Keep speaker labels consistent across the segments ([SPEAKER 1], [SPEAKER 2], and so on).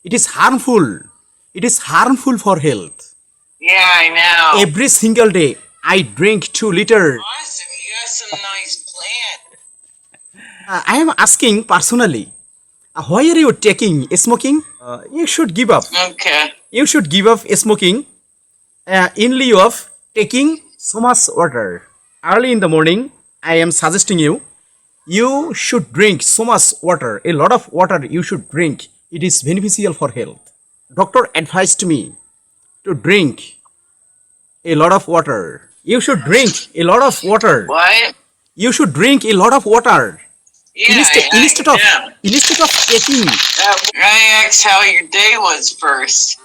[SPEAKER 1] It is harmful. It is harmful for health.
[SPEAKER 2] Yeah, I know.
[SPEAKER 1] Every single day, I drink 2 liters.
[SPEAKER 2] Awesome. You got some nice plan.
[SPEAKER 1] I am asking personally, why are you taking smoking? You should give up.
[SPEAKER 2] Okay.
[SPEAKER 1] You should give up smoking in lieu of taking so much water. Early in the morning, I am suggesting you should drink so much water. A lot of water you should drink. It is beneficial for health. Doctor advised me to drink a lot of water. You should drink a lot of water.
[SPEAKER 2] What?
[SPEAKER 1] You should drink a lot of water.
[SPEAKER 2] Yeah,
[SPEAKER 1] Instead of taking.
[SPEAKER 2] I asked how your day was first.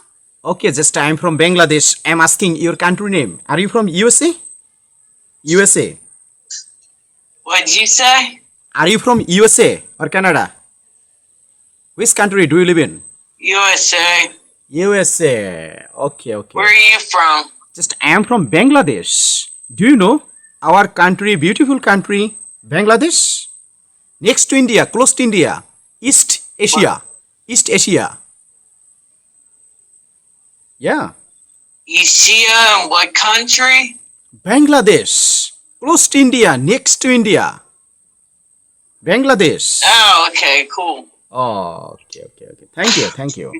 [SPEAKER 1] Okay, just I am from Bangladesh. I am asking your country name. Are you from USA? USA.
[SPEAKER 2] What'd you say?
[SPEAKER 1] Are you from USA or Canada? Which country do you live in?
[SPEAKER 2] USA.
[SPEAKER 1] USA. Okay.
[SPEAKER 2] Where are you from?
[SPEAKER 1] Just I am from Bangladesh. Do you know our country, beautiful country, Bangladesh? Next to India, close to India, East Asia. East Asia. Yeah.
[SPEAKER 2] Asia and what country?
[SPEAKER 1] Bangladesh. Close to India, next to India. Bangladesh.
[SPEAKER 2] Oh, okay, cool.
[SPEAKER 1] Oh, okay. Thank you.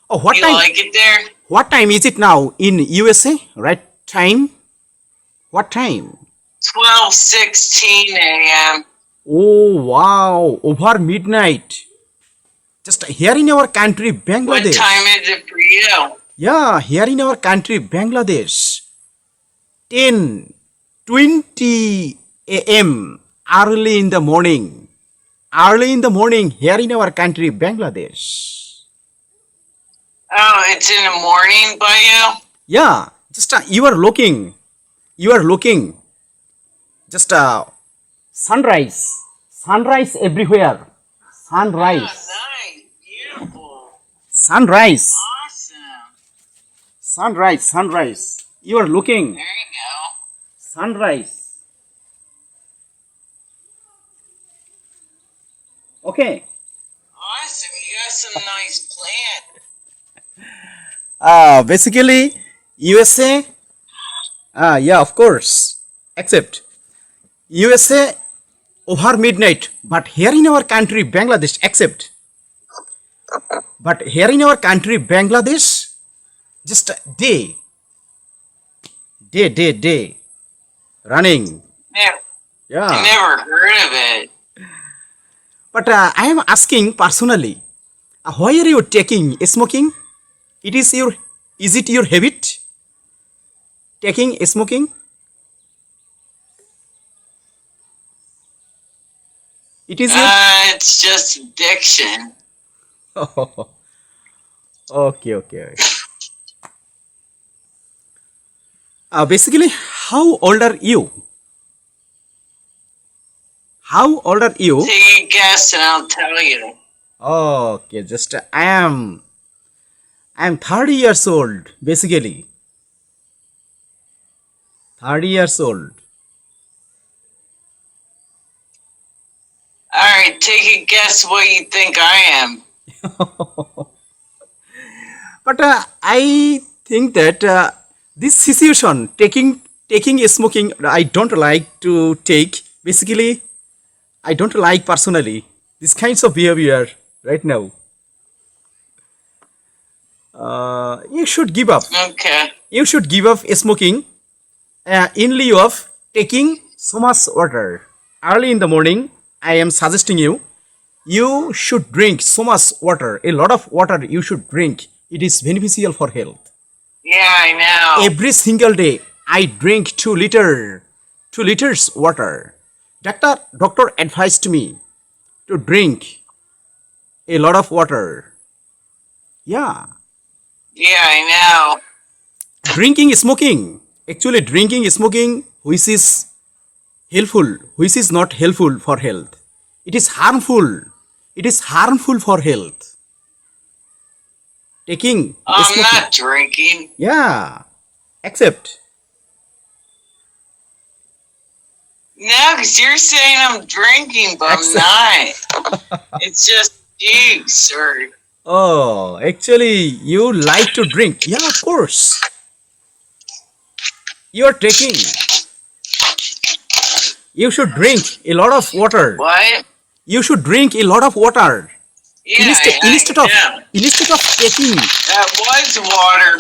[SPEAKER 1] Oh, what
[SPEAKER 2] You
[SPEAKER 1] time?
[SPEAKER 2] like it there?
[SPEAKER 1] What time is it now in USA? Right time? What time?
[SPEAKER 2] 12:16 a.m.
[SPEAKER 1] Oh, wow. Over midnight. Just here in our country,
[SPEAKER 2] What
[SPEAKER 1] Bangladesh.
[SPEAKER 2] time is it for you?
[SPEAKER 1] Yeah, here in our country, Bangladesh. 10:20 a.m. early in the morning. Early in the morning here in our country, Bangladesh.
[SPEAKER 2] Oh, it's in the morning by you?
[SPEAKER 1] Yeah, just you are looking. Just sunrise. Sunrise everywhere. Sunrise.
[SPEAKER 2] Oh, nice. Beautiful.
[SPEAKER 1] Sunrise.
[SPEAKER 2] Awesome.
[SPEAKER 1] Sunrise. You are looking.
[SPEAKER 2] There you go.
[SPEAKER 1] Sunrise. Okay.
[SPEAKER 2] Awesome. You got some nice plan.
[SPEAKER 1] Basically, USA. Yeah, of course. Except USA over midnight, but here in our country, Bangladesh. But here in our country, Bangladesh, just day. Running.
[SPEAKER 2] Never,
[SPEAKER 1] Yeah.
[SPEAKER 2] I never heard of it.
[SPEAKER 1] But I am asking personally, why are you taking smoking? Is it your habit? Taking smoking? It is your.
[SPEAKER 2] It's just addiction.
[SPEAKER 1] Okay. Basically, how old are you?
[SPEAKER 2] Take a guess and I'll tell you.
[SPEAKER 1] Okay, just I am 30 years old, basically. 30 years old.
[SPEAKER 2] Alright, take a guess what you think I am.
[SPEAKER 1] But I think that this situation, taking smoking, I don't like to take. Basically, I don't like personally these kinds of behavior right now. You should give up.
[SPEAKER 2] Okay.
[SPEAKER 1] You should give up smoking in lieu of taking so much water. Early in the morning, I am suggesting you should drink so much water. A lot of water you should drink. It is beneficial for health.
[SPEAKER 2] Yeah, I know.
[SPEAKER 1] Every single day, I drink 2 liters water. Doctor advised me to drink a lot of water. Yeah.
[SPEAKER 2] Yeah, I know.
[SPEAKER 1] Drinking smoking, which is helpful, which is not helpful for health. It is harmful for health. Taking
[SPEAKER 2] I'm
[SPEAKER 1] smoking.
[SPEAKER 2] not drinking.
[SPEAKER 1] Yeah, except
[SPEAKER 2] No, because you're saying I'm drinking, but I'm not. It's just juice or
[SPEAKER 1] Oh, actually, you like to drink. Yeah, of course. You are taking. You should drink a lot of water.
[SPEAKER 2] What?
[SPEAKER 1] You should drink a lot of water.
[SPEAKER 2] Yeah,
[SPEAKER 1] Instead,
[SPEAKER 2] I
[SPEAKER 1] instead of
[SPEAKER 2] am.
[SPEAKER 1] instead of taking
[SPEAKER 2] That was water,